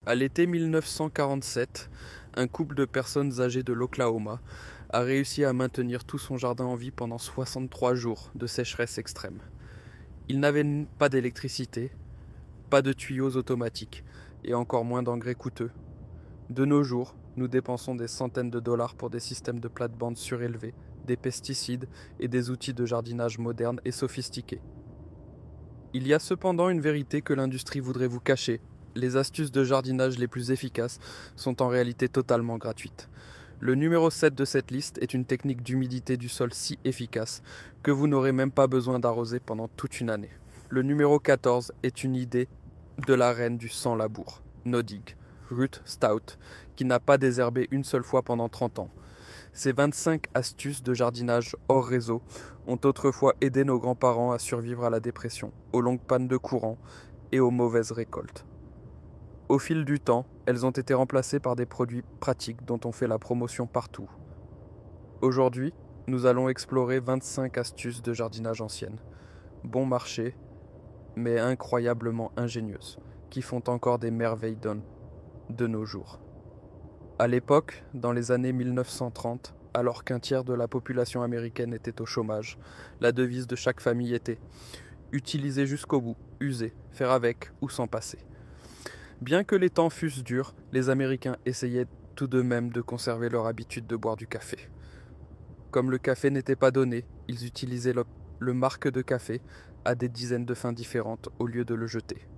À l'été 1947, un couple de personnes âgées de l'Oklahoma a réussi à maintenir tout son jardin en vie pendant 63 jours de sécheresse extrême. Ils n'avaient pas d'électricité, pas de tuyaux automatiques et encore moins d'engrais coûteux. De nos jours, nous dépensons des centaines de dollars pour des systèmes de plate-bande surélevés, des pesticides et des outils de jardinage modernes et sophistiqués. Il y a cependant une vérité que l'industrie voudrait vous cacher. Les astuces de jardinage les plus efficaces sont en réalité totalement gratuites. Le numéro 7 de cette liste est une technique d'humidité du sol si efficace que vous n'aurez même pas besoin d'arroser pendant toute une année. Le numéro 14 est une idée de la reine du sans-labour, No-Dig, Ruth Stout, qui n'a pas désherbé une seule fois pendant 30 ans. Ces 25 astuces de jardinage hors réseau ont autrefois aidé nos grands-parents à survivre à la dépression, aux longues pannes de courant et aux mauvaises récoltes. Au fil du temps, elles ont été remplacées par des produits pratiques dont on fait la promotion partout. Aujourd'hui, nous allons explorer 25 astuces de jardinage anciennes, bon marché, mais incroyablement ingénieuses, qui font encore des merveilles de nos jours. À l'époque, dans les années 1930, alors qu'un tiers de la population américaine était au chômage, la devise de chaque famille était « utiliser jusqu'au bout, user, faire avec ou s'en passer ». Bien que les temps fussent durs, les Américains essayaient tout de même de conserver leur habitude de boire du café. Comme le café n'était pas donné, ils utilisaient le marc de café à des dizaines de fins différentes au lieu de le jeter.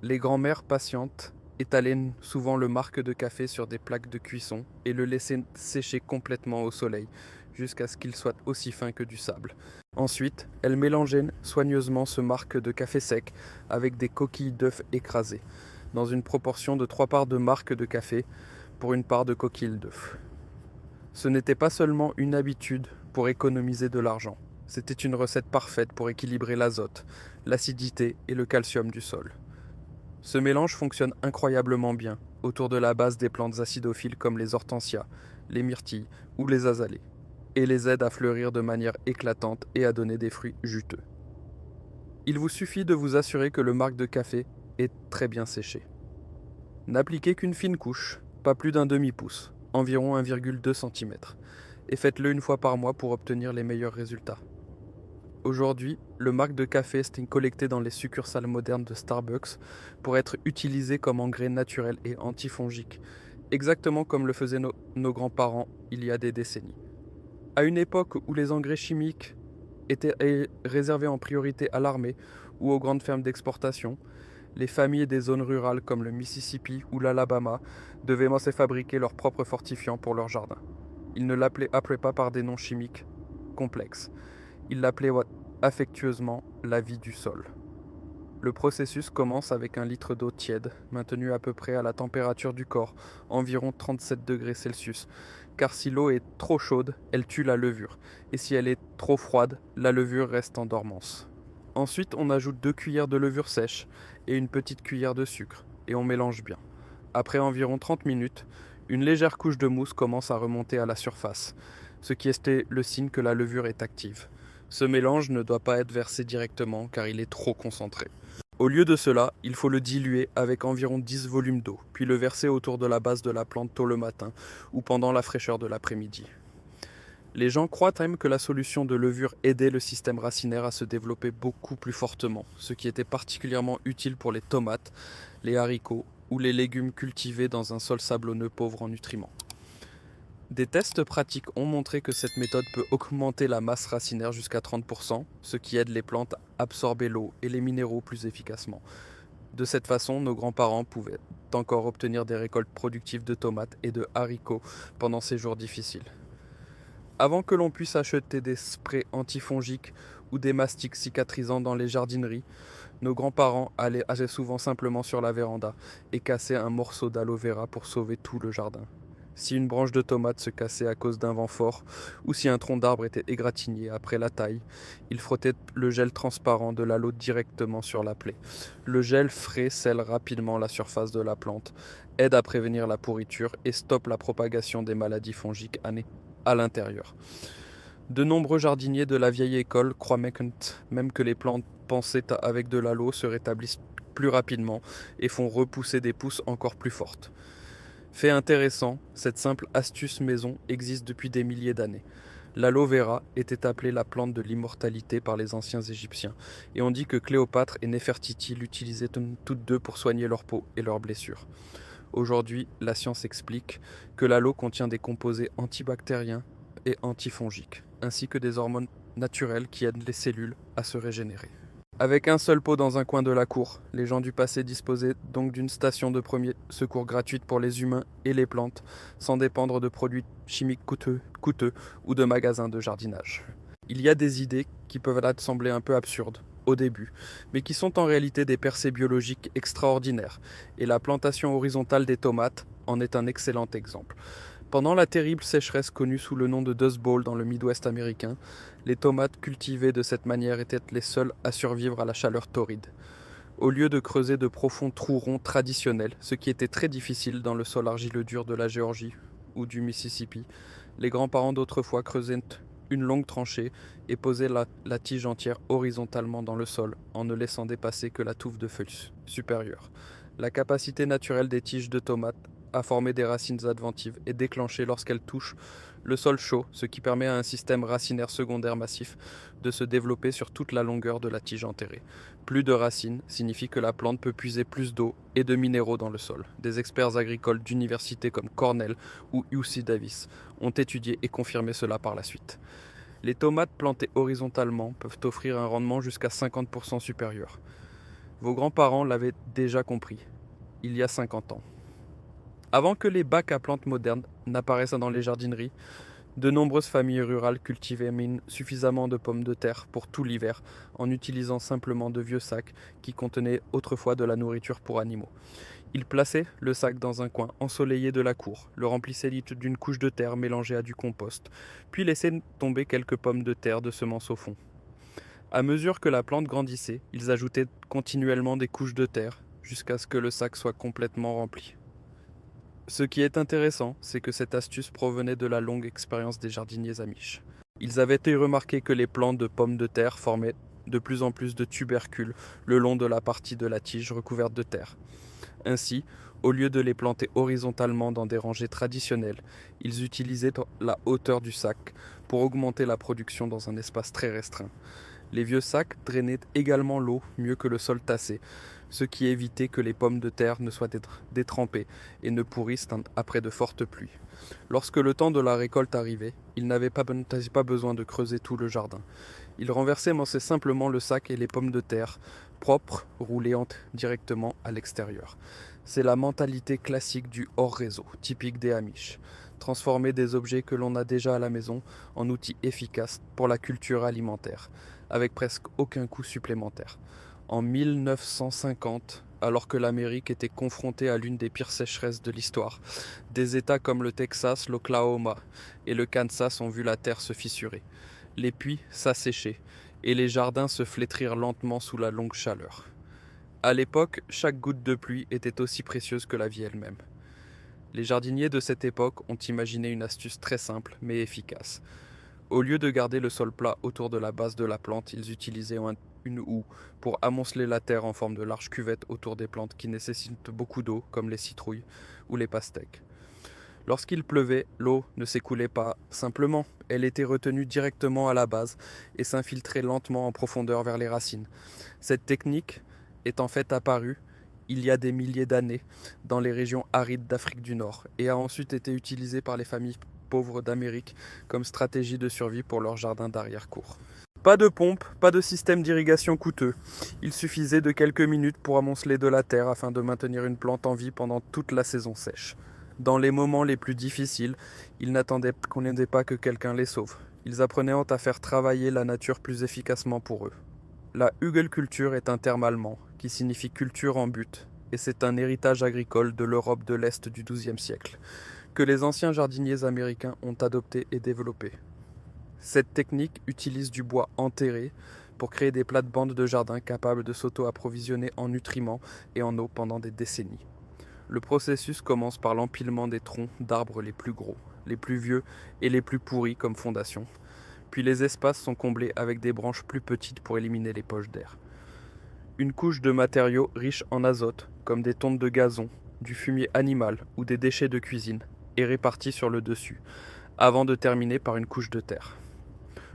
Les grands-mères patientes étalaient souvent le marc de café sur des plaques de cuisson et le laissaient sécher complètement au soleil, jusqu'à ce qu'il soit aussi fin que du sable. Ensuite, elles mélangeaient soigneusement ce marc de café sec avec des coquilles d'œufs écrasées, dans une proportion de 3 parts de marc de café pour une part de coquilles d'œufs. Ce n'était pas seulement une habitude pour économiser de l'argent, c'était une recette parfaite pour équilibrer l'azote, l'acidité et le calcium du sol. Ce mélange fonctionne incroyablement bien autour de la base des plantes acidophiles comme les hortensias, les myrtilles ou les azalées, et les aide à fleurir de manière éclatante et à donner des fruits juteux. Il vous suffit de vous assurer que le marc de café est très bien séché. N'appliquez qu'une fine couche, pas plus d'un demi-pouce, environ 1,2 cm, et faites-le une fois par mois pour obtenir les meilleurs résultats. Aujourd'hui, le marc de café est collecté dans les succursales modernes de Starbucks pour être utilisé comme engrais naturel et antifongique, exactement comme le faisaient nos grands-parents il y a des décennies. À une époque où les engrais chimiques étaient réservés en priorité à l'armée ou aux grandes fermes d'exportation, les familles des zones rurales comme le Mississippi ou l'Alabama devaient se fabriquer leurs propres fortifiants pour leur jardin. Ils ne l'appelaient pas par des noms chimiques complexes. Ils l'appelaient affectueusement la vie du sol. Le processus commence avec un litre d'eau tiède, maintenue à peu près à la température du corps, environ 37 degrés Celsius, car si l'eau est trop chaude, elle tue la levure, et si elle est trop froide, la levure reste en dormance. Ensuite, on ajoute 2 cuillères de levure sèche et une petite cuillère de sucre, et on mélange bien. Après environ 30 minutes, une légère couche de mousse commence à remonter à la surface, ce qui est le signe que la levure est active. Ce mélange ne doit pas être versé directement car il est trop concentré. Au lieu de cela, il faut le diluer avec environ 10 volumes d'eau, puis le verser autour de la base de la plante tôt le matin ou pendant la fraîcheur de l'après-midi. Les gens croient même que la solution de levure aidait le système racinaire à se développer beaucoup plus fortement, ce qui était particulièrement utile pour les tomates, les haricots ou les légumes cultivés dans un sol sablonneux pauvre en nutriments. Des tests pratiques ont montré que cette méthode peut augmenter la masse racinaire jusqu'à 30%, ce qui aide les plantes à absorber l'eau et les minéraux plus efficacement. De cette façon, nos grands-parents pouvaient encore obtenir des récoltes productives de tomates et de haricots pendant ces jours difficiles. Avant que l'on puisse acheter des sprays antifongiques ou des mastiques cicatrisants dans les jardineries, nos grands-parents allaient assez souvent simplement sur la véranda et cassaient un morceau d'aloe vera pour sauver tout le jardin. Si une branche de tomate se cassait à cause d'un vent fort, ou si un tronc d'arbre était égratigné après la taille, ils frottaient le gel transparent de l'aloe directement sur la plaie. Le gel frais scelle rapidement la surface de la plante, aide à prévenir la pourriture et stoppe la propagation des maladies fongiques à l'intérieur. De nombreux jardiniers de la vieille école croient même que les plantes pansées avec de l'aloe se rétablissent plus rapidement et font repousser des pousses encore plus fortes. Fait intéressant, cette simple astuce maison existe depuis des milliers d'années. L'aloe vera était appelée la plante de l'immortalité par les anciens Égyptiens, et on dit que Cléopâtre et Néfertiti l'utilisaient toutes deux pour soigner leur peau et leurs blessures. Aujourd'hui, la science explique que l'aloe contient des composés antibactériens et antifongiques, ainsi que des hormones naturelles qui aident les cellules à se régénérer. Avec un seul pot dans un coin de la cour, les gens du passé disposaient donc d'une station de premier secours gratuite pour les humains et les plantes, sans dépendre de produits chimiques coûteux ou de magasins de jardinage. Il y a des idées qui peuvent là sembler un peu absurdes au début, mais qui sont en réalité des percées biologiques extraordinaires, et la plantation horizontale des tomates en est un excellent exemple. Pendant la terrible sécheresse connue sous le nom de Dust Bowl dans le Midwest américain, les tomates cultivées de cette manière étaient les seules à survivre à la chaleur torride. Au lieu de creuser de profonds trous ronds traditionnels, ce qui était très difficile dans le sol argileux dur de la Géorgie ou du Mississippi, les grands-parents d'autrefois creusaient une longue tranchée et posaient la tige entière horizontalement dans le sol en ne laissant dépasser que la touffe de feuilles supérieures. La capacité naturelle des tiges de tomates à former des racines adventives est déclenchée lorsqu'elles touchent le sol chaud, ce qui permet à un système racinaire secondaire massif de se développer sur toute la longueur de la tige enterrée. Plus de racines signifie que la plante peut puiser plus d'eau et de minéraux dans le sol. Des experts agricoles d'universités comme Cornell ou UC Davis ont étudié et confirmé cela par la suite. Les tomates plantées horizontalement peuvent offrir un rendement jusqu'à 50% supérieur. Vos grands-parents l'avaient déjà compris, il y a 50 ans. Avant que les bacs à plantes modernes n'apparaissent dans les jardineries, de nombreuses familles rurales cultivaient suffisamment de pommes de terre pour tout l'hiver en utilisant simplement de vieux sacs qui contenaient autrefois de la nourriture pour animaux. Ils plaçaient le sac dans un coin ensoleillé de la cour, le remplissaient d'une couche de terre mélangée à du compost, puis laissaient tomber quelques pommes de terre de semences au fond. À mesure que la plante grandissait, ils ajoutaient continuellement des couches de terre jusqu'à ce que le sac soit complètement rempli. Ce qui est intéressant, c'est que cette astuce provenait de la longue expérience des jardiniers amish. Ils avaient été remarqués que les plants de pommes de terre formaient de plus en plus de tubercules le long de la partie de la tige recouverte de terre. Ainsi, au lieu de les planter horizontalement dans des rangées traditionnelles, ils utilisaient la hauteur du sac pour augmenter la production dans un espace très restreint. Les vieux sacs drainaient également l'eau mieux que le sol tassé, ce qui évitait que les pommes de terre ne soient détrempées et ne pourrissent après de fortes pluies. Lorsque le temps de la récolte arrivait, ils n'avaient pas besoin de creuser tout le jardin. Ils renversaient simplement le sac et les pommes de terre, propres, roulaient directement à l'extérieur. C'est la mentalité classique du hors-réseau, typique des Amish. Transformer des objets que l'on a déjà à la maison en outils efficaces pour la culture alimentaire, avec presque aucun coût supplémentaire. En 1950, alors que l'Amérique était confrontée à l'une des pires sécheresses de l'histoire, des États comme le Texas, l'Oklahoma et le Kansas ont vu la terre se fissurer. Les puits s'asséchaient et les jardins se flétrirent lentement sous la longue chaleur. À l'époque, chaque goutte de pluie était aussi précieuse que la vie elle-même. Les jardiniers de cette époque ont imaginé une astuce très simple mais efficace. Au lieu de garder le sol plat autour de la base de la plante, ils utilisaient une houe pour amonceler la terre en forme de larges cuvettes autour des plantes qui nécessitent beaucoup d'eau, comme les citrouilles ou les pastèques. Lorsqu'il pleuvait, l'eau ne s'écoulait pas simplement, elle était retenue directement à la base et s'infiltrait lentement en profondeur vers les racines. Cette technique est en fait apparue il y a des milliers d'années dans les régions arides d'Afrique du Nord et a ensuite été utilisée par les familles pauvres d'Amérique comme stratégie de survie pour leur jardin d'arrière-cour. Pas de pompe, pas de système d'irrigation coûteux. Il suffisait de quelques minutes pour amonceler de la terre afin de maintenir une plante en vie pendant toute la saison sèche. Dans les moments les plus difficiles, ils n'attendaient pas que quelqu'un les sauve. Ils apprenaient à faire travailler la nature plus efficacement pour eux. La hugelkultur est un terme allemand qui signifie culture en butte, et c'est un héritage agricole de l'Europe de l'Est du XIIe siècle, que les anciens jardiniers américains ont adopté et développé. Cette technique utilise du bois enterré pour créer des plates-bandes de jardin capables de s'auto-approvisionner en nutriments et en eau pendant des décennies. Le processus commence par l'empilement des troncs d'arbres les plus gros, les plus vieux et les plus pourris comme fondation. Puis les espaces sont comblés avec des branches plus petites pour éliminer les poches d'air. Une couche de matériaux riches en azote, comme des tontes de gazon, du fumier animal ou des déchets de cuisine, est répartie sur le dessus, avant de terminer par une couche de terre.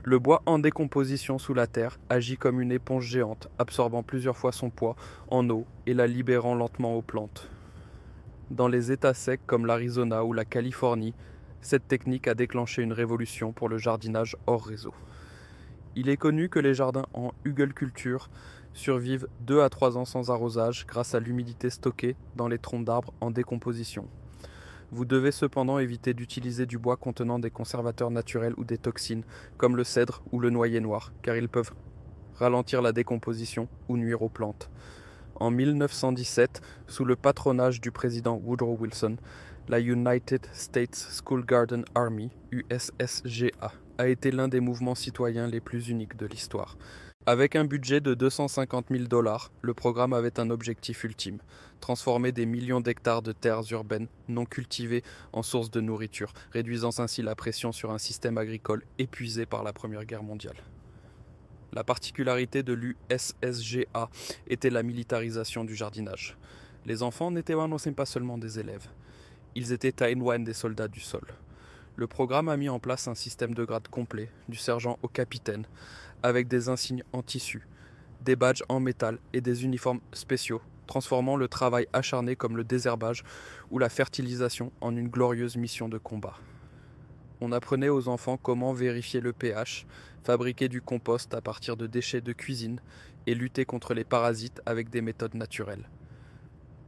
Le bois en décomposition sous la terre agit comme une éponge géante, absorbant plusieurs fois son poids en eau et la libérant lentement aux plantes. Dans les États secs comme l'Arizona ou la Californie, cette technique a déclenché une révolution pour le jardinage hors réseau. Il est connu que les jardins en hugelculture survivent 2 à 3 ans sans arrosage grâce à l'humidité stockée dans les troncs d'arbres en décomposition. Vous devez cependant éviter d'utiliser du bois contenant des conservateurs naturels ou des toxines, comme le cèdre ou le noyer noir, car ils peuvent ralentir la décomposition ou nuire aux plantes. En 1917, sous le patronage du président Woodrow Wilson, la United States School Garden Army, USSGA, a été l'un des mouvements citoyens les plus uniques de l'histoire. Avec un budget de 250 000 $, le programme avait un objectif ultime, transformer des millions d'hectares de terres urbaines non cultivées en source de nourriture, réduisant ainsi la pression sur un système agricole épuisé par la Première Guerre mondiale. La particularité de l'USSGA était la militarisation du jardinage. Les enfants n'étaient pas seulement des élèves, ils étaient taïwan des soldats du sol. Le programme a mis en place un système de grades complet, du sergent au capitaine, avec des insignes en tissu, des badges en métal et des uniformes spéciaux, transformant le travail acharné comme le désherbage ou la fertilisation en une glorieuse mission de combat. On apprenait aux enfants comment vérifier le pH, fabriquer du compost à partir de déchets de cuisine et lutter contre les parasites avec des méthodes naturelles.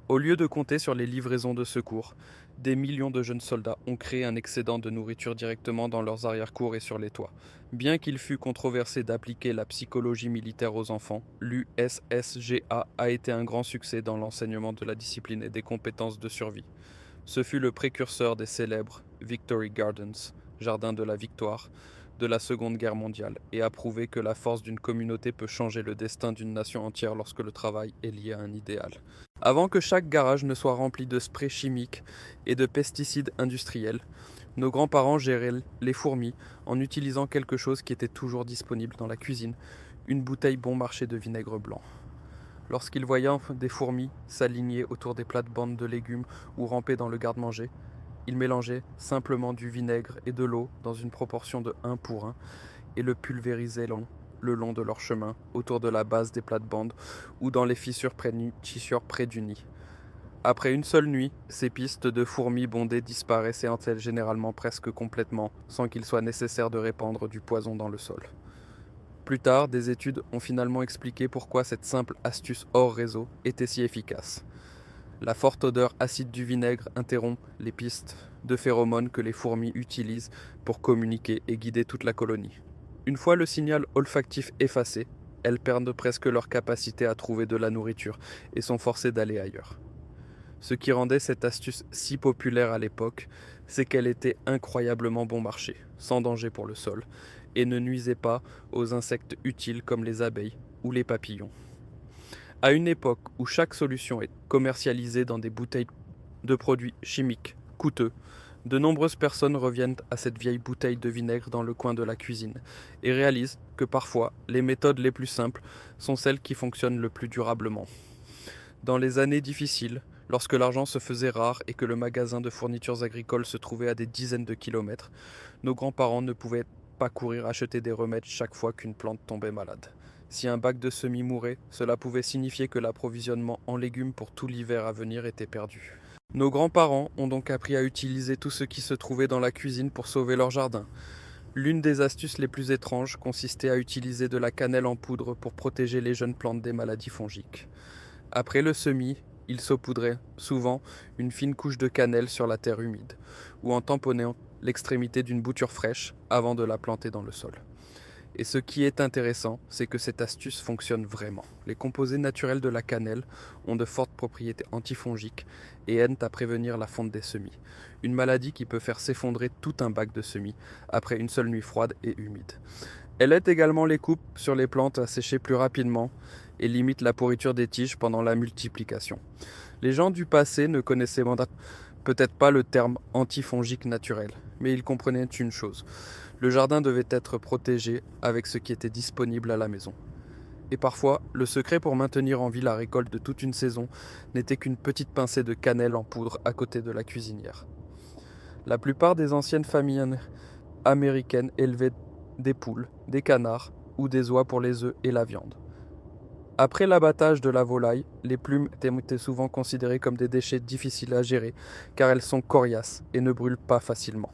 Au lieu de compter sur les livraisons de secours, des millions de jeunes soldats ont créé un excédent de nourriture directement dans leurs arrière-cours et sur les toits. Bien qu'il fût controversé d'appliquer la psychologie militaire aux enfants, l'USSGA a été un grand succès dans l'enseignement de la discipline et des compétences de survie. Ce fut le précurseur des célèbres Victory Gardens, Jardins de la Victoire, de la Seconde Guerre mondiale, et a prouvé que la force d'une communauté peut changer le destin d'une nation entière lorsque le travail est lié à un idéal. Avant que chaque garage ne soit rempli de sprays chimiques et de pesticides industriels, nos grands-parents géraient les fourmis en utilisant quelque chose qui était toujours disponible dans la cuisine, une bouteille bon marché de vinaigre blanc. Lorsqu'ils voyaient des fourmis s'aligner autour des plates-bandes de légumes ou ramper dans le garde-manger, ils mélangeaient simplement du vinaigre et de l'eau dans une proportion de 1 pour 1 et le pulvérisaient le long de leur chemin, autour de la base des plates-bandes ou dans les fissures près du nid. Après une seule nuit, ces pistes de fourmis bondées disparaissaient généralement presque complètement, sans qu'il soit nécessaire de répandre du poison dans le sol. Plus tard, des études ont finalement expliqué pourquoi cette simple astuce hors réseau était si efficace. La forte odeur acide du vinaigre interrompt les pistes de phéromones que les fourmis utilisent pour communiquer et guider toute la colonie. Une fois le signal olfactif effacé, elles perdent presque leur capacité à trouver de la nourriture et sont forcées d'aller ailleurs. Ce qui rendait cette astuce si populaire à l'époque, c'est qu'elle était incroyablement bon marché, sans danger pour le sol, et ne nuisait pas aux insectes utiles comme les abeilles ou les papillons. À une époque où chaque solution est commercialisée dans des bouteilles de produits chimiques coûteux, de nombreuses personnes reviennent à cette vieille bouteille de vinaigre dans le coin de la cuisine et réalisent que parfois les méthodes les plus simples sont celles qui fonctionnent le plus durablement. Dans les années difficiles, lorsque l'argent se faisait rare et que le magasin de fournitures agricoles se trouvait à des dizaines de kilomètres, nos grands-parents ne pouvaient pas courir acheter des remèdes chaque fois qu'une plante tombait malade. Si un bac de semis mourait, cela pouvait signifier que l'approvisionnement en légumes pour tout l'hiver à venir était perdu. Nos grands-parents ont donc appris à utiliser tout ce qui se trouvait dans la cuisine pour sauver leur jardin. L'une des astuces les plus étranges consistait à utiliser de la cannelle en poudre pour protéger les jeunes plantes des maladies fongiques. Après le semis, ils saupoudraient souvent une fine couche de cannelle sur la terre humide, ou en tamponnant l'extrémité d'une bouture fraîche avant de la planter dans le sol. Et ce qui est intéressant, c'est que cette astuce fonctionne vraiment. Les composés naturels de la cannelle ont de fortes propriétés antifongiques et aident à prévenir la fonte des semis, une maladie qui peut faire s'effondrer tout un bac de semis après une seule nuit froide et humide. Elle aide également les coupes sur les plantes à sécher plus rapidement et limite la pourriture des tiges pendant la multiplication. Les gens du passé ne connaissaient peut-être pas le terme antifongique naturel, mais ils comprenaient une chose. Le jardin devait être protégé avec ce qui était disponible à la maison. Et parfois, le secret pour maintenir en vie la récolte de toute une saison n'était qu'une petite pincée de cannelle en poudre à côté de la cuisinière. La plupart des anciennes familles américaines élevaient des poules, des canards ou des oies pour les œufs et la viande. Après l'abattage de la volaille, les plumes étaient souvent considérées comme des déchets difficiles à gérer car elles sont coriaces et ne brûlent pas facilement.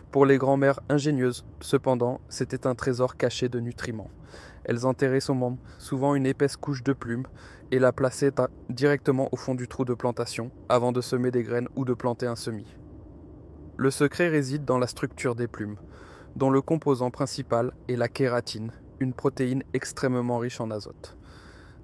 Pour les grand-mères ingénieuses, cependant, c'était un trésor caché de nutriments. Elles enterraient souvent une épaisse couche de plumes et la plaçaient directement au fond du trou de plantation avant de semer des graines ou de planter un semis. Le secret réside dans la structure des plumes, dont le composant principal est la kératine, une protéine extrêmement riche en azote.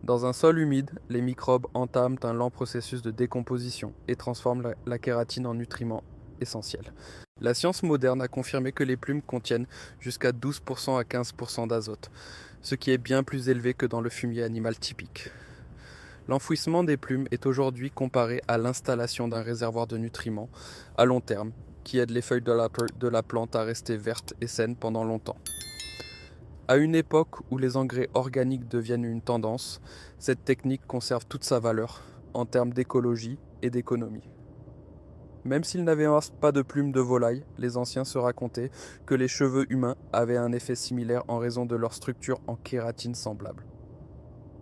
Dans un sol humide, les microbes entament un lent processus de décomposition et transforment la kératine en nutriments essentiels. La science moderne a confirmé que les plumes contiennent jusqu'à 12% à 15% d'azote, ce qui est bien plus élevé que dans le fumier animal typique. L'enfouissement des plumes est aujourd'hui comparé à l'installation d'un réservoir de nutriments à long terme, qui aide les feuilles de la plante à rester vertes et saines pendant longtemps. À une époque où les engrais organiques deviennent une tendance, cette technique conserve toute sa valeur en termes d'écologie et d'économie. Même s'ils n'avaient pas de plumes de volaille, les anciens se racontaient que les cheveux humains avaient un effet similaire en raison de leur structure en kératine semblable.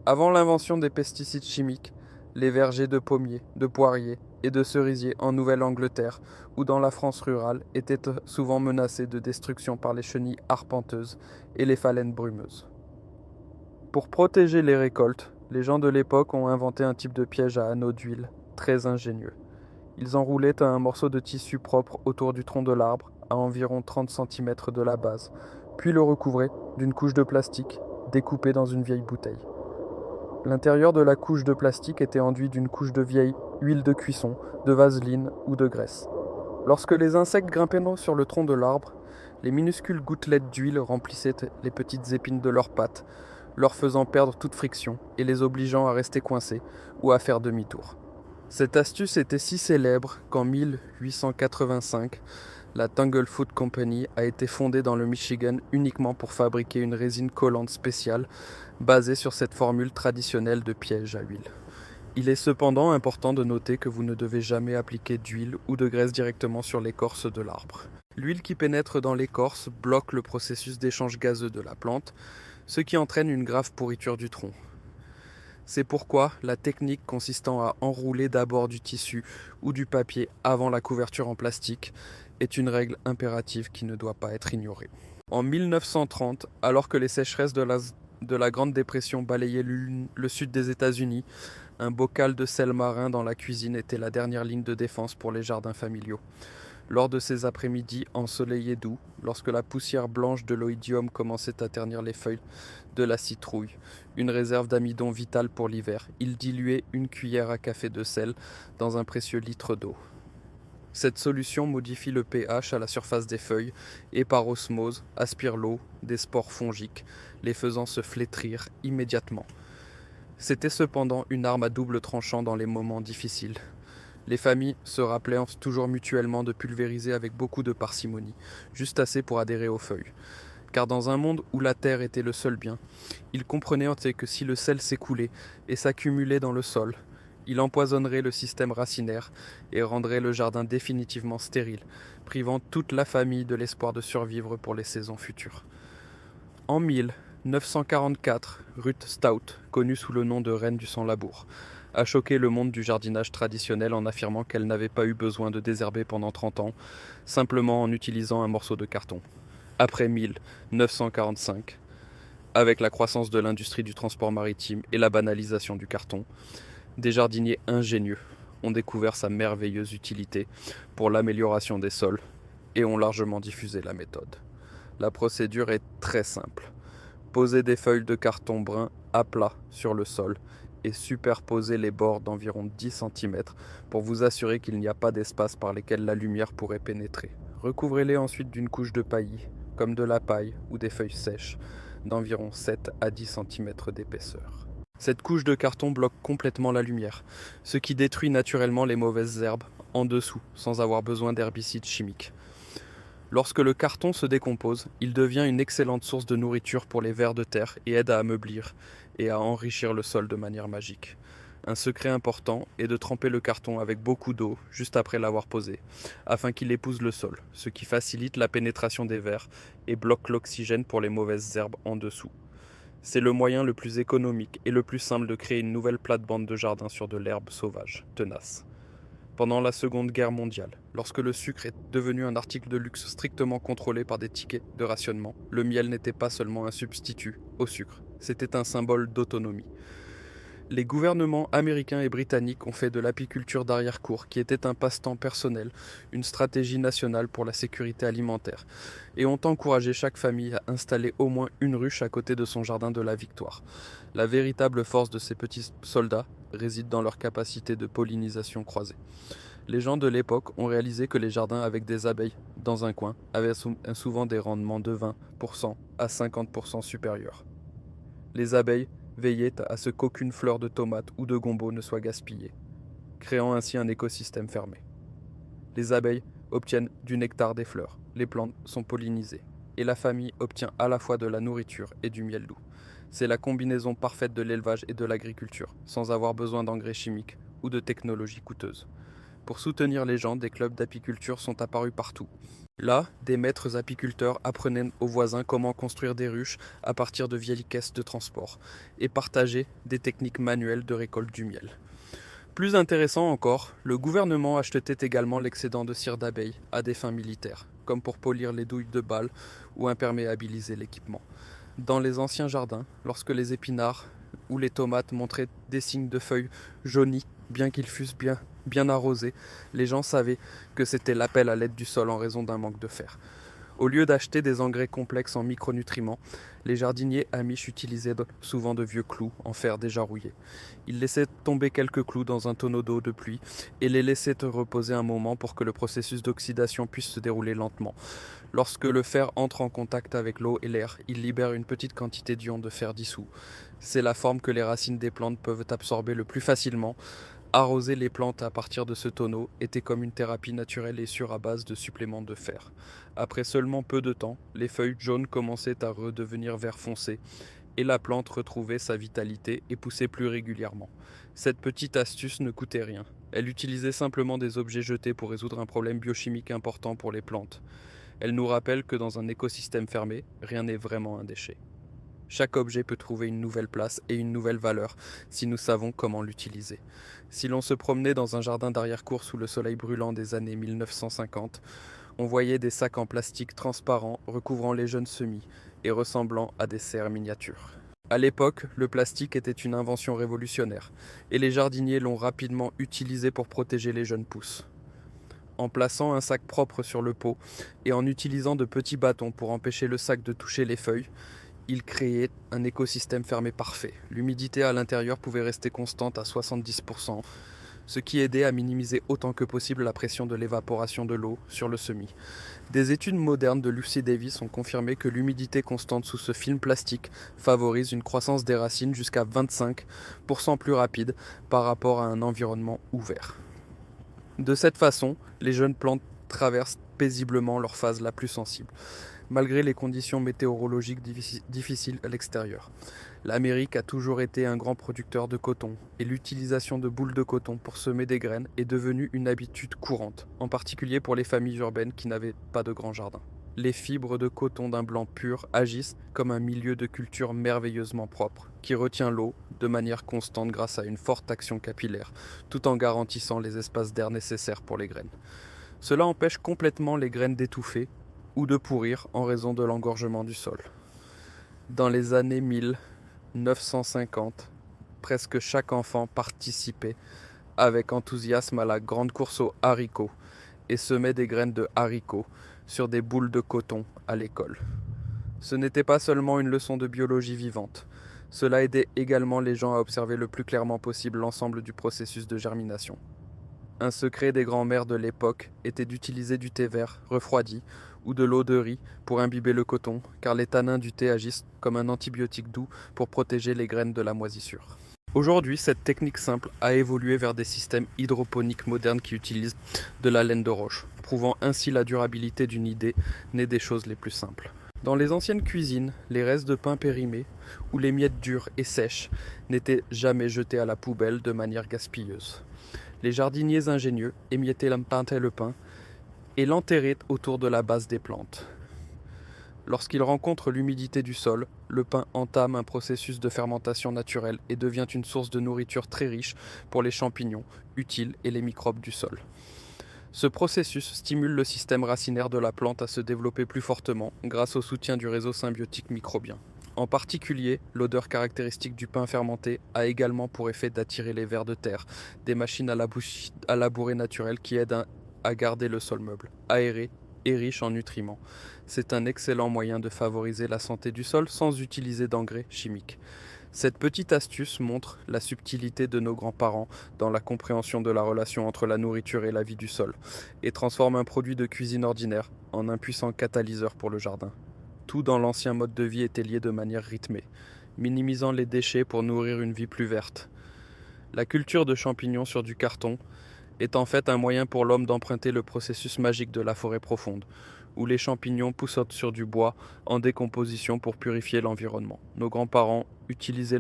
Avant l'invention des pesticides chimiques, les vergers de pommiers, de poiriers et de cerisiers en Nouvelle-Angleterre ou dans la France rurale étaient souvent menacés de destruction par les chenilles arpenteuses et les phalènes brumeuses. Pour protéger les récoltes, les gens de l'époque ont inventé un type de piège à anneaux d'huile très ingénieux. Ils enroulaient un morceau de tissu propre autour du tronc de l'arbre à environ 30 cm de la base, puis le recouvraient d'une couche de plastique découpée dans une vieille bouteille. L'intérieur de la couche de plastique était enduit d'une couche de vieille huile de cuisson, de vaseline ou de graisse. Lorsque les insectes grimpaient sur le tronc de l'arbre, les minuscules gouttelettes d'huile remplissaient les petites épines de leurs pattes, leur faisant perdre toute friction et les obligeant à rester coincés ou à faire demi-tour. Cette astuce était si célèbre qu'en 1885, la Tanglefoot Company a été fondée dans le Michigan uniquement pour fabriquer une résine collante spéciale basée sur cette formule traditionnelle de piège à huile. Il est cependant important de noter que vous ne devez jamais appliquer d'huile ou de graisse directement sur l'écorce de l'arbre. L'huile qui pénètre dans l'écorce bloque le processus d'échange gazeux de la plante, ce qui entraîne une grave pourriture du tronc. C'est pourquoi la technique consistant à enrouler d'abord du tissu ou du papier avant la couverture en plastique est une règle impérative qui ne doit pas être ignorée. En 1930, alors que les sécheresses de la Grande Dépression balayaient le sud des États-Unis, un bocal de sel marin dans la cuisine était la dernière ligne de défense pour les jardins familiaux. Lors de ces après-midi ensoleillés doux, lorsque la poussière blanche de l'oïdium commençait à ternir les feuilles de la citrouille, une réserve d'amidon vitale pour l'hiver, il diluait une cuillère à café de sel dans un précieux litre d'eau. Cette solution modifie le pH à la surface des feuilles et par osmose aspire l'eau des spores fongiques, les faisant se flétrir immédiatement. C'était cependant une arme à double tranchant dans les moments difficiles. Les familles se rappelaient toujours mutuellement de pulvériser avec beaucoup de parcimonie, juste assez pour adhérer aux feuilles. Car dans un monde où la terre était le seul bien, ils comprenaient que si le sel s'écoulait et s'accumulait dans le sol, il empoisonnerait le système racinaire et rendrait le jardin définitivement stérile, privant toute la famille de l'espoir de survivre pour les saisons futures. En 1944, Ruth Stout, connue sous le nom de Reine du Sans-Labour, a choqué le monde du jardinage traditionnel en affirmant qu'elle n'avait pas eu besoin de désherber pendant 30 ans, simplement en utilisant un morceau de carton. Après 1945, avec la croissance de l'industrie du transport maritime et la banalisation du carton, des jardiniers ingénieux ont découvert sa merveilleuse utilité pour l'amélioration des sols et ont largement diffusé la méthode. La procédure est très simple. Posez des feuilles de carton brun à plat sur le sol et superposez les bords d'environ 10 cm pour vous assurer qu'il n'y a pas d'espace par lesquels la lumière pourrait pénétrer. Recouvrez-les ensuite d'une couche de paillis, comme de la paille ou des feuilles sèches, d'environ 7 à 10 cm d'épaisseur. Cette couche de carton bloque complètement la lumière, ce qui détruit naturellement les mauvaises herbes en dessous, sans avoir besoin d'herbicides chimiques. Lorsque le carton se décompose, il devient une excellente source de nourriture pour les vers de terre et aide à ameublir et à enrichir le sol de manière magique. Un secret important est de tremper le carton avec beaucoup d'eau juste après l'avoir posé, afin qu'il épouse le sol, ce qui facilite la pénétration des vers et bloque l'oxygène pour les mauvaises herbes en dessous. C'est le moyen le plus économique et le plus simple de créer une nouvelle plate-bande de jardin sur de l'herbe sauvage, tenace. Pendant la Seconde Guerre mondiale, lorsque le sucre est devenu un article de luxe strictement contrôlé par des tickets de rationnement, le miel n'était pas seulement un substitut au sucre, c'était un symbole d'autonomie. Les gouvernements américains et britanniques ont fait de l'apiculture d'arrière-cour, qui était un passe-temps personnel, une stratégie nationale pour la sécurité alimentaire, et ont encouragé chaque famille à installer au moins une ruche à côté de son jardin de la Victoire. La véritable force de ces petits soldats réside dans leur capacité de pollinisation croisée. Les gens de l'époque ont réalisé que les jardins avec des abeilles dans un coin avaient souvent des rendements de 20% à 50% supérieurs. Les abeilles veillaient à ce qu'aucune fleur de tomate ou de gombo ne soit gaspillée, créant ainsi un écosystème fermé. Les abeilles obtiennent du nectar des fleurs, les plantes sont pollinisées, et la famille obtient à la fois de la nourriture et du miel doux. C'est la combinaison parfaite de l'élevage et de l'agriculture, sans avoir besoin d'engrais chimiques ou de technologies coûteuses. Pour soutenir les gens, des clubs d'apiculture sont apparus partout. Là, des maîtres apiculteurs apprenaient aux voisins comment construire des ruches à partir de vieilles caisses de transport et partageaient des techniques manuelles de récolte du miel. Plus intéressant encore, le gouvernement achetait également l'excédent de cire d'abeille à des fins militaires, comme pour polir les douilles de balles ou imperméabiliser l'équipement. Dans les anciens jardins, lorsque les épinards ou les tomates montraient des signes de feuilles jaunies, bien qu'ils fussent bien arrosés, les gens savaient que c'était l'appel à l'aide du sol en raison d'un manque de fer. Au lieu d'acheter des engrais complexes en micronutriments, les jardiniers amish utilisaient souvent de vieux clous en fer déjà rouillés. Ils laissaient tomber quelques clous dans un tonneau d'eau de pluie et les laissaient reposer un moment pour que le processus d'oxydation puisse se dérouler lentement. Lorsque le fer entre en contact avec l'eau et l'air, il libère une petite quantité d'ions de fer dissous. C'est la forme que les racines des plantes peuvent absorber le plus facilement. Arroser les plantes à partir de ce tonneau était comme une thérapie naturelle et sûre à base de suppléments de fer. Après seulement peu de temps, les feuilles jaunes commençaient à redevenir vert foncé et la plante retrouvait sa vitalité et poussait plus régulièrement. Cette petite astuce ne coûtait rien. Elle utilisait simplement des objets jetés pour résoudre un problème biochimique important pour les plantes. Elle nous rappelle que dans un écosystème fermé, rien n'est vraiment un déchet. Chaque objet peut trouver une nouvelle place et une nouvelle valeur si nous savons comment l'utiliser. Si l'on se promenait dans un jardin d'arrière-cour sous le soleil brûlant des années 1950, on voyait des sacs en plastique transparent recouvrant les jeunes semis et ressemblant à des serres miniatures. À l'époque, le plastique était une invention révolutionnaire et les jardiniers l'ont rapidement utilisé pour protéger les jeunes pousses. En plaçant un sac propre sur le pot et en utilisant de petits bâtons pour empêcher le sac de toucher les feuilles, il créait un écosystème fermé parfait. L'humidité à l'intérieur pouvait rester constante à 70%, ce qui aidait à minimiser autant que possible la pression de l'évaporation de l'eau sur le semis. Des études modernes de Lucy Davis ont confirmé que l'humidité constante sous ce film plastique favorise une croissance des racines jusqu'à 25% plus rapide par rapport à un environnement ouvert. De cette façon, les jeunes plantes traversent paisiblement leur phase la plus sensible, malgré les conditions météorologiques difficiles à l'extérieur. L'Amérique a toujours été un grand producteur de coton, et l'utilisation de boules de coton pour semer des graines est devenue une habitude courante, en particulier pour les familles urbaines qui n'avaient pas de grands jardins. Les fibres de coton d'un blanc pur agissent comme un milieu de culture merveilleusement propre, qui retient l'eau de manière constante grâce à une forte action capillaire, tout en garantissant les espaces d'air nécessaires pour les graines. Cela empêche complètement les graines d'étouffer ou de pourrir en raison de l'engorgement du sol. Dans les années 1950, presque chaque enfant participait avec enthousiasme à la grande course aux haricots et semait des graines de haricots sur des boules de coton à l'école. Ce n'était pas seulement une leçon de biologie vivante, cela aidait également les gens à observer le plus clairement possible l'ensemble du processus de germination. Un secret des grands-mères de l'époque était d'utiliser du thé vert refroidi ou de l'eau de riz pour imbiber le coton, car les tanins du thé agissent comme un antibiotique doux pour protéger les graines de la moisissure. Aujourd'hui, cette technique simple a évolué vers des systèmes hydroponiques modernes qui utilisent de la laine de roche, prouvant ainsi la durabilité d'une idée née des choses les plus simples. Dans les anciennes cuisines, les restes de pain périmés ou les miettes dures et sèches n'étaient jamais jetés à la poubelle de manière gaspilleuse. Les jardiniers ingénieux émiettaient le pain et l'enterraient autour de la base des plantes. Lorsqu'il rencontre l'humidité du sol, le pain entame un processus de fermentation naturelle et devient une source de nourriture très riche pour les champignons, utiles et les microbes du sol. Ce processus stimule le système racinaire de la plante à se développer plus fortement grâce au soutien du réseau symbiotique microbien. En particulier, l'odeur caractéristique du pain fermenté a également pour effet d'attirer les vers de terre, des machines à labourer naturelles qui aident à garder le sol meuble, aéré et riche en nutriments. C'est un excellent moyen de favoriser la santé du sol sans utiliser d'engrais chimiques. Cette petite astuce montre la subtilité de nos grands-parents dans la compréhension de la relation entre la nourriture et la vie du sol, et transforme un produit de cuisine ordinaire en un puissant catalyseur pour le jardin. Tout dans l'ancien mode de vie était lié de manière rythmée, minimisant les déchets pour nourrir une vie plus verte. La culture de champignons sur du carton est en fait un moyen pour l'homme d'emprunter le processus magique de la forêt profonde, où les champignons poussent sur du bois en décomposition pour purifier l'environnement. Nos grands-parents utilisaient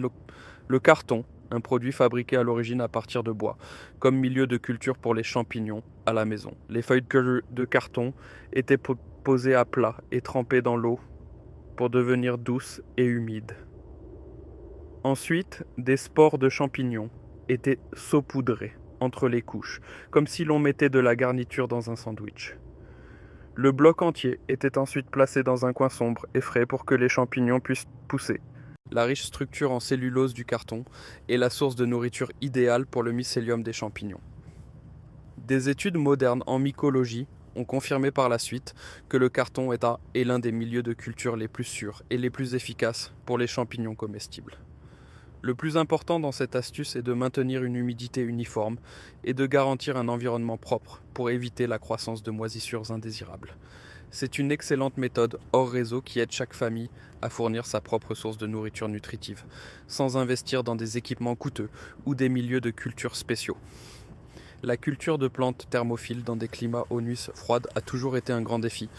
le carton, un produit fabriqué à l'origine à partir de bois, comme milieu de culture pour les champignons à la maison. Les feuilles de carton étaient posées à plat et trempées dans l'eau pour devenir douces et humides. Ensuite, des spores de champignons étaient saupoudrés entre les couches, comme si l'on mettait de la garniture dans un sandwich. Le bloc entier était ensuite placé dans un coin sombre et frais pour que les champignons puissent pousser. La riche structure en cellulose du carton est la source de nourriture idéale pour le mycélium des champignons. Des études modernes en mycologie ont confirmé par la suite que le carton est l'un des milieux de culture les plus sûrs et les plus efficaces pour les champignons comestibles. Le plus important dans cette astuce est de maintenir une humidité uniforme et de garantir un environnement propre pour éviter la croissance de moisissures indésirables. C'est une excellente méthode hors réseau qui aide chaque famille à fournir sa propre source de nourriture nutritive, sans investir dans des équipements coûteux ou des milieux de culture spéciaux. La culture de plantes thermophiles dans des climats aux nuits froides a toujours été un grand défi,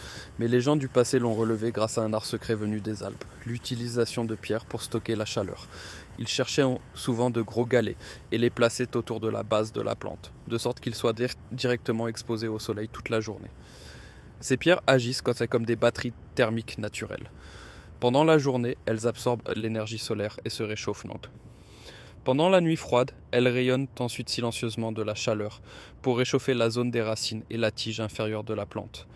mais les gens du passé l'ont relevé grâce à un art secret venu des Alpes, l'utilisation de pierres pour stocker la chaleur. Ils cherchaient souvent de gros galets et les plaçaient autour de la base de la plante, de sorte qu'ils soient directement exposés au soleil toute la journée. Ces pierres agissent comme des batteries thermiques naturelles. Pendant la journée, elles absorbent l'énergie solaire et se réchauffent donc. Pendant la nuit froide, elles rayonnent ensuite silencieusement de la chaleur pour réchauffer la zone des racines et la tige inférieure de la plante.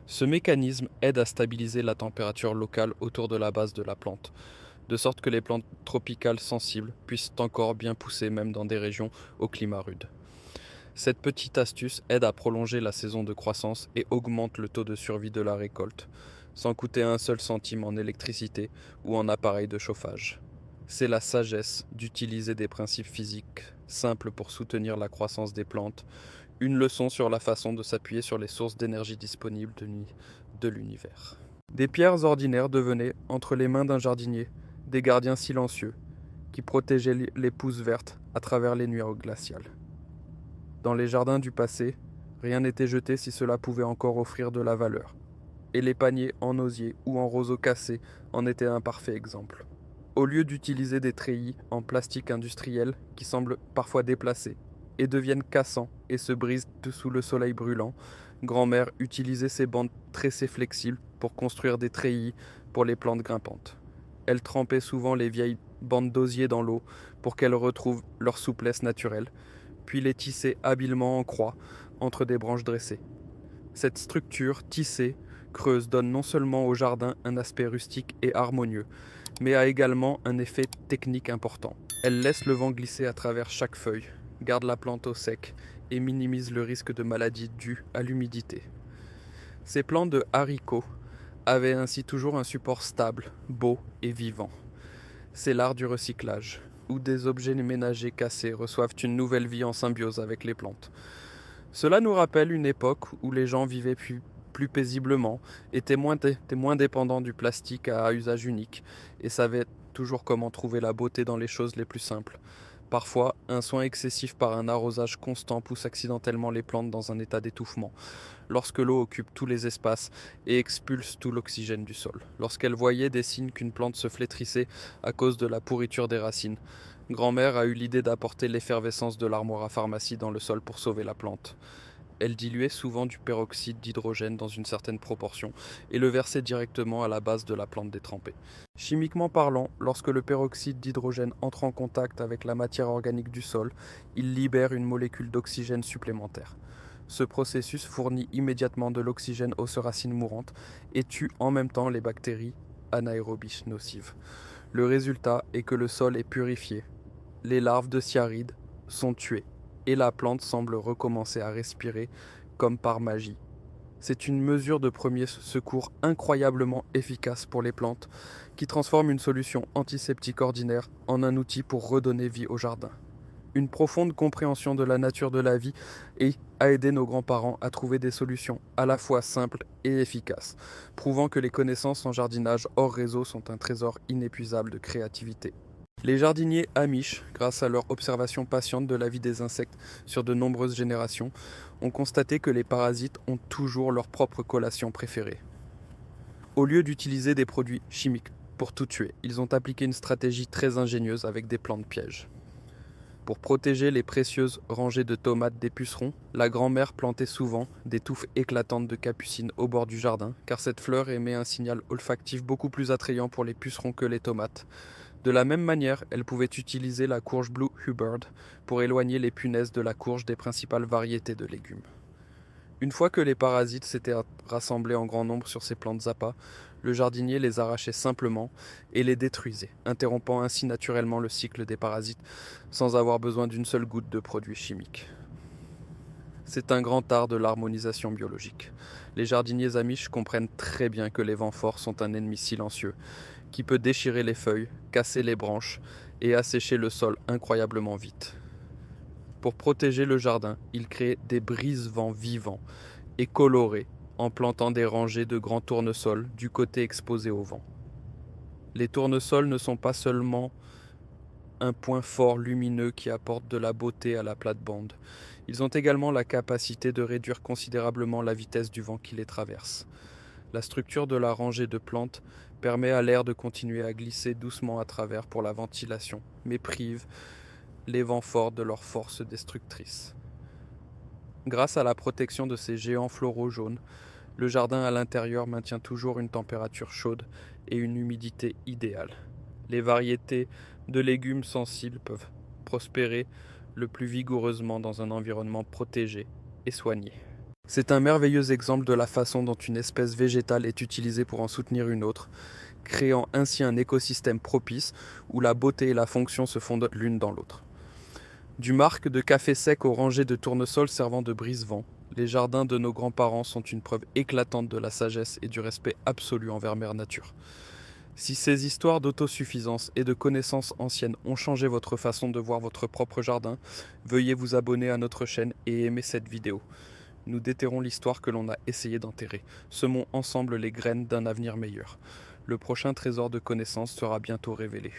Ce mécanisme aide à stabiliser la température locale autour de la base de la plante, de sorte que les plantes tropicales sensibles puissent encore bien pousser même dans des régions au climat rude. Cette petite astuce aide à prolonger la saison de croissance et augmente le taux de survie de la récolte, sans coûter un seul centime en électricité ou en appareil de chauffage. C'est la sagesse d'utiliser des principes physiques simples pour soutenir la croissance des plantes, une leçon sur la façon de s'appuyer sur les sources d'énergie disponibles de l'univers. Des pierres ordinaires devenaient, entre les mains d'un jardinier, des gardiens silencieux qui protégeaient les pousses vertes à travers les nuits glaciales. Dans les jardins du passé, rien n'était jeté si cela pouvait encore offrir de la valeur, et les paniers en osier ou en roseaux cassés en étaient un parfait exemple. Au lieu d'utiliser des treillis en plastique industriel qui semblent parfois déplacés et deviennent cassants et se brisent sous le soleil brûlant, grand-mère utilisait ces bandes tressées flexibles pour construire des treillis pour les plantes grimpantes. Elle trempait souvent les vieilles bandes d'osier dans l'eau pour qu'elles retrouvent leur souplesse naturelle, puis les tissait habilement en croix entre des branches dressées. Cette structure tissée, creuse, donne non seulement au jardin un aspect rustique et harmonieux, mais a également un effet technique important. Elle laisse le vent glisser à travers chaque feuille, garde la plante au sec et minimise le risque de maladie due à l'humidité. Ces plants de haricots avaient ainsi toujours un support stable, beau et vivant. C'est l'art du recyclage, où des objets ménagers cassés reçoivent une nouvelle vie en symbiose avec les plantes. Cela nous rappelle une époque où les gens vivaient plus paisiblement, étaient moins dépendants du plastique à usage unique et savaient toujours comment trouver la beauté dans les choses les plus simples. Parfois, un soin excessif par un arrosage constant pousse accidentellement les plantes dans un état d'étouffement, lorsque l'eau occupe tous les espaces et expulse tout l'oxygène du sol. Lorsqu'elle voyait des signes qu'une plante se flétrissait à cause de la pourriture des racines, grand-mère a eu l'idée d'apporter l'effervescence de l'armoire à pharmacie dans le sol pour sauver la plante. Elle diluait souvent du peroxyde d'hydrogène dans une certaine proportion et le versait directement à la base de la plante détrempée. Chimiquement parlant, lorsque le peroxyde d'hydrogène entre en contact avec la matière organique du sol, il libère une molécule d'oxygène supplémentaire. Ce processus fournit immédiatement de l'oxygène aux racines mourantes et tue en même temps les bactéries anaérobies nocives. Le résultat est que le sol est purifié, les larves de cyarides sont tuées et la plante semble recommencer à respirer comme par magie. C'est une mesure de premier secours incroyablement efficace pour les plantes qui transforme une solution antiseptique ordinaire en un outil pour redonner vie au jardin. Une profonde compréhension de la nature de la vie a aidé nos grands-parents à trouver des solutions à la fois simples et efficaces, prouvant que les connaissances en jardinage hors réseau sont un trésor inépuisable de créativité. Les jardiniers amish, grâce à leur observation patiente de la vie des insectes sur de nombreuses générations, ont constaté que les parasites ont toujours leur propre collation préférée. Au lieu d'utiliser des produits chimiques pour tout tuer, ils ont appliqué une stratégie très ingénieuse avec des plantes pièges. Pour protéger les précieuses rangées de tomates des pucerons, la grand-mère plantait souvent des touffes éclatantes de capucine au bord du jardin, car cette fleur émet un signal olfactif beaucoup plus attrayant pour les pucerons que les tomates. De la même manière, elle pouvait utiliser la courge Blue Hubbard pour éloigner les punaises de la courge des principales variétés de légumes. Une fois que les parasites s'étaient rassemblés en grand nombre sur ces plantes à pas, le jardinier les arrachait simplement et les détruisait, interrompant ainsi naturellement le cycle des parasites sans avoir besoin d'une seule goutte de produits chimiques. C'est un grand art de l'harmonisation biologique. Les jardiniers amish comprennent très bien que les vents forts sont un ennemi silencieux qui peut déchirer les feuilles, casser les branches et assécher le sol incroyablement vite. Pour protéger le jardin, ils créent des brise-vents vivants et colorés en plantant des rangées de grands tournesols du côté exposé au vent. Les tournesols ne sont pas seulement un point fort lumineux qui apporte de la beauté à la plate-bande. Ils ont également la capacité de réduire considérablement la vitesse du vent qui les traverse. La structure de la rangée de plantes permet à l'air de continuer à glisser doucement à travers pour la ventilation, mais prive les vents forts de leur force destructrice. Grâce à la protection de ces géants floraux jaunes, le jardin à l'intérieur maintient toujours une température chaude et une humidité idéale. Les variétés de légumes sensibles peuvent prospérer le plus vigoureusement dans un environnement protégé et soigné. C'est un merveilleux exemple de la façon dont une espèce végétale est utilisée pour en soutenir une autre, créant ainsi un écosystème propice où la beauté et la fonction se fondent l'une dans l'autre. Du marc de café sec aux rangées de tournesols servant de brise-vent, les jardins de nos grands-parents sont une preuve éclatante de la sagesse et du respect absolu envers Mère Nature. Si ces histoires d'autosuffisance et de connaissances anciennes ont changé votre façon de voir votre propre jardin, veuillez vous abonner à notre chaîne et aimer cette vidéo. Nous déterrons l'histoire que l'on a essayé d'enterrer. Semons ensemble les graines d'un avenir meilleur. Le prochain trésor de connaissances sera bientôt révélé.